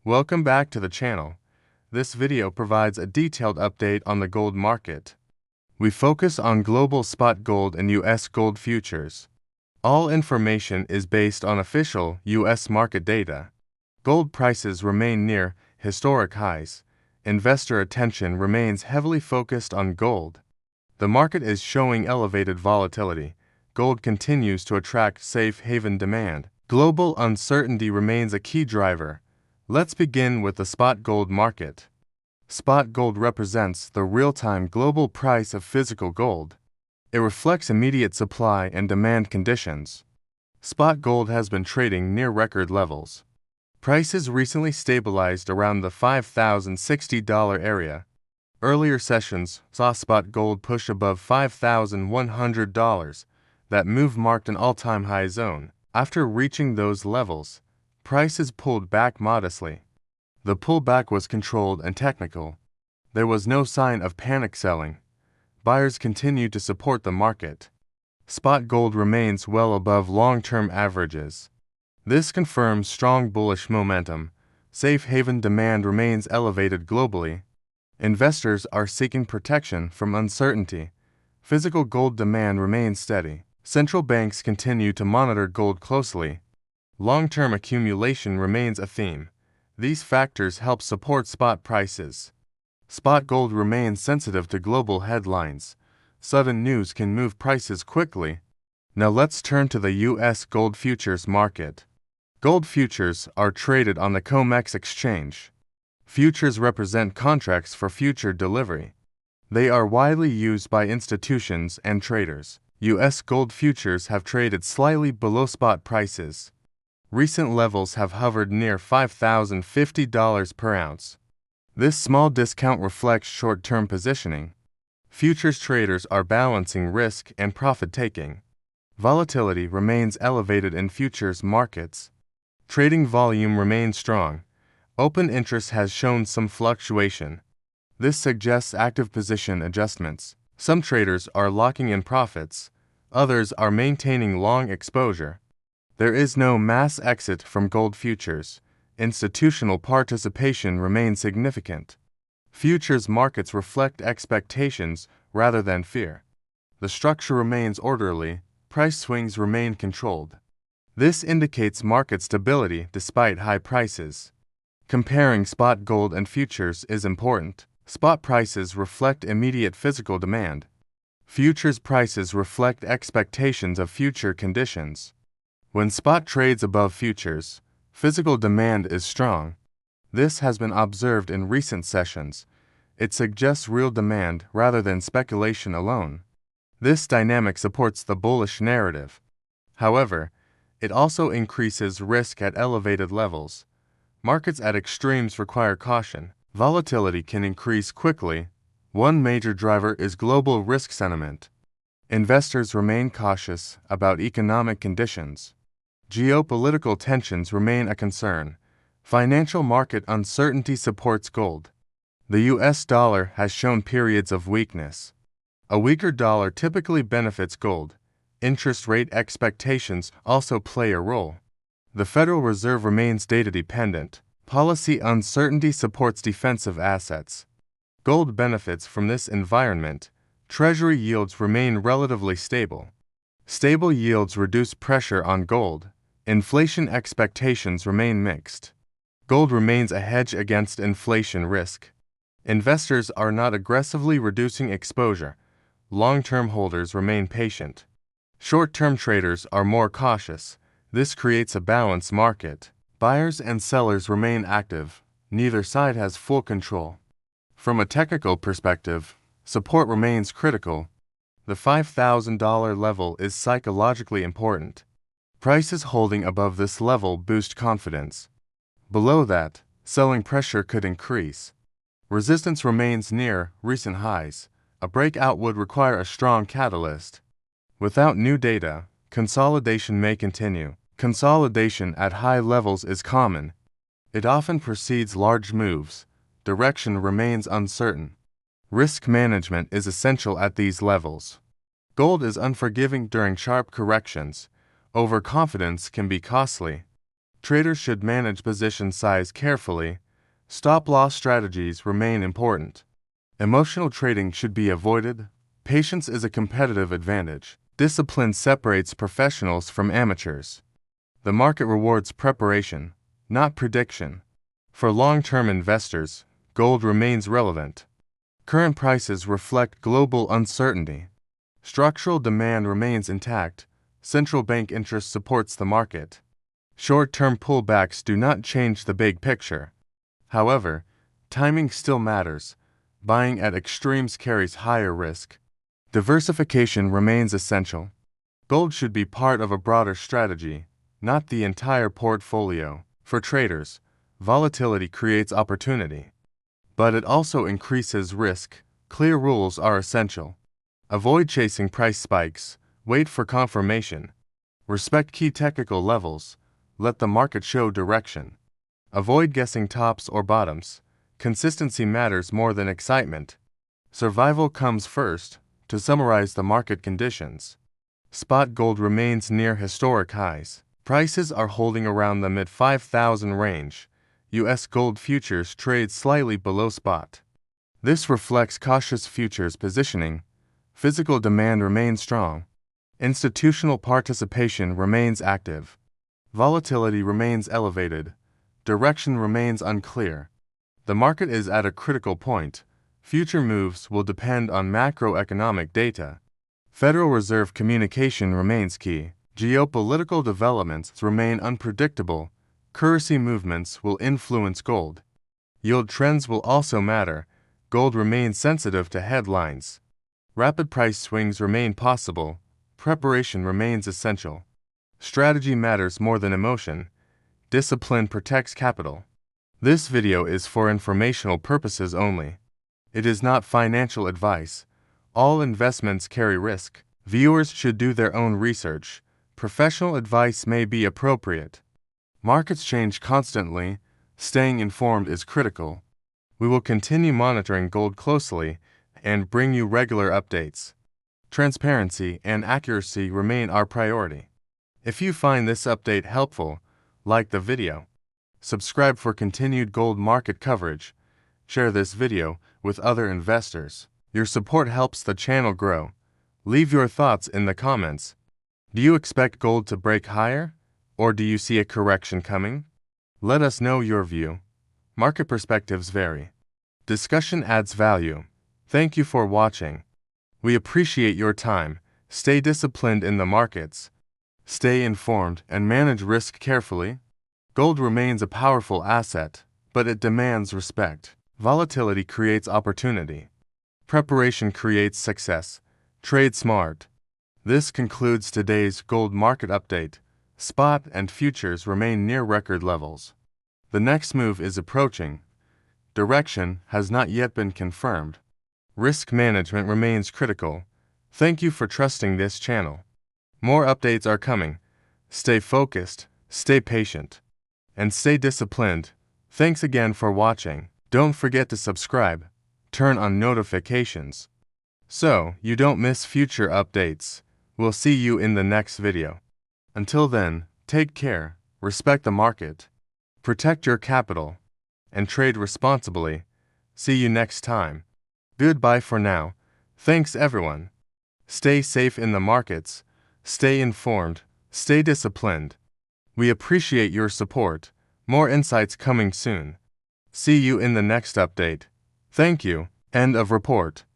Welcome back to the channel. This video provides a detailed update on the gold market. We focus on global spot gold and U.S. gold futures. All information is based on official U.S. market data. Gold prices remain near historic highs. Investor attention remains heavily focused on gold. The market is showing elevated volatility. Gold continues to attract safe haven demand. Global uncertainty remains a key driver. Let's begin with the spot gold market. Spot gold represents the real-time global price of physical gold. It reflects immediate supply and demand conditions. Spot gold has been trading near record levels. Prices recently stabilized around the $5,060 area. Earlier sessions saw spot gold push above $5,100. That move marked an all-time high zone. After reaching those levels, prices pulled back modestly. The pullback was controlled and technical. There was no sign of panic selling. Buyers continued to support the market. Spot gold remains well above long-term averages. This confirms strong bullish momentum. Safe haven demand remains elevated globally. Investors are seeking protection from uncertainty. Physical gold demand remains steady. Central banks continue to monitor gold closely. Long-term accumulation remains a theme. These factors help support spot prices. Spot gold remains sensitive to global headlines. Sudden news can move prices quickly. Now let's turn to the U.S. gold futures market. Gold futures are traded on the COMEX exchange. Futures represent contracts for future delivery. They are widely used by institutions and traders. U.S. gold futures have traded slightly below spot prices. Recent levels have hovered near $5,050 per ounce. This small discount reflects short-term positioning. Futures traders are balancing risk and profit-taking. Volatility remains elevated in futures markets. Trading volume remains strong. Open interest has shown some fluctuation. This suggests active position adjustments. Some traders are locking in profits. Others are maintaining long exposure. There is no mass exit from gold futures. Institutional participation remains significant. Futures markets reflect expectations rather than fear. The structure remains orderly. Price swings remain controlled. This indicates market stability despite high prices. Comparing spot gold and futures is important. Spot prices reflect immediate physical demand. Futures prices reflect expectations of future conditions. When spot trades above futures, physical demand is strong. This has been observed in recent sessions. It suggests real demand rather than speculation alone. This dynamic supports the bullish narrative. However, it also increases risk at elevated levels. Markets at extremes require caution. Volatility can increase quickly. One major driver is global risk sentiment. Investors remain cautious about economic conditions. Geopolitical tensions remain a concern. Financial market uncertainty supports gold. The U.S. dollar has shown periods of weakness. A weaker dollar typically benefits gold. Interest rate expectations also play a role. The Federal Reserve remains data-dependent. Policy uncertainty supports defensive assets. Gold benefits from this environment. Treasury yields remain relatively stable. Stable yields reduce pressure on gold. Inflation expectations remain mixed. Gold remains a hedge against inflation risk. Investors are not aggressively reducing exposure. Long-term holders remain patient. Short-term traders are more cautious. This creates a balanced market. Buyers and sellers remain active. Neither side has full control. From a technical perspective, support remains critical. The $5,000 level is psychologically important. Prices holding above this level boost confidence. Below that, selling pressure could increase. Resistance remains near recent highs. A breakout would require a strong catalyst. Without new data, consolidation may continue. Consolidation at high levels is common. It often precedes large moves. Direction remains uncertain. Risk management is essential at these levels. Gold is unforgiving during sharp corrections. Overconfidence can be costly. Traders should manage position size carefully. Stop-loss strategies remain important. Emotional trading should be avoided. Patience is a competitive advantage. Discipline separates professionals from amateurs. The market rewards preparation, not prediction. For long-term investors, gold remains relevant. Current prices reflect global uncertainty. Structural demand remains intact. Central bank interest supports the market. Short-term pullbacks do not change the big picture. However, timing still matters. Buying at extremes carries higher risk. Diversification remains essential. Gold should be part of a broader strategy, not the entire portfolio. For traders, volatility creates opportunity. But it also increases risk. Clear rules are essential. Avoid chasing price spikes. Wait for confirmation. Respect key technical levels. Let the market show direction. Avoid guessing tops or bottoms. Consistency matters more than excitement. Survival comes first. To summarize the market conditions, spot gold remains near historic highs. Prices are holding around the mid-5,000 range. U.S. gold futures trade slightly below spot. This reflects cautious futures positioning. Physical demand remains strong. Institutional participation remains active. Volatility remains elevated. Direction remains unclear. The market is at a critical point. Future moves will depend on macroeconomic data. Federal Reserve communication remains key. Geopolitical developments remain unpredictable. Currency movements will influence gold. Yield trends will also matter. Gold remains sensitive to headlines. Rapid price swings remain possible. Preparation remains essential. Strategy matters more than emotion. Discipline protects capital. This video is for informational purposes only. It is not financial advice. All investments carry risk. Viewers should do their own research. Professional advice may be appropriate. Markets change constantly. Staying informed is critical. We will continue monitoring gold closely and bring you regular updates. Transparency and accuracy remain our priority. If you find this update helpful, like the video. Subscribe for continued gold market coverage. Share this video with other investors. Your support helps the channel grow. Leave your thoughts in the comments. Do you expect gold to break higher? Or do you see a correction coming? Let us know your view. Market perspectives vary. Discussion adds value. Thank you for watching. We appreciate your time. Stay disciplined in the markets. Stay informed and manage risk carefully. Gold remains a powerful asset, but it demands respect. Volatility creates opportunity. Preparation creates success. Trade smart. This concludes today's gold market update. Spot and futures remain near record levels. The next move is approaching. Direction has not yet been confirmed. Risk management remains critical. Thank you for trusting this channel. More updates are coming. Stay focused, stay patient, and stay disciplined. Thanks again for watching. Don't forget to subscribe. Turn on notifications so you don't miss future updates. We'll see you in the next video. Until then, take care, respect the market, protect your capital, and trade responsibly. See you next time. Goodbye for now. Thanks everyone. Stay safe in the markets, stay informed, stay disciplined. We appreciate your support. More insights coming soon. See you in the next update. Thank you. End of report.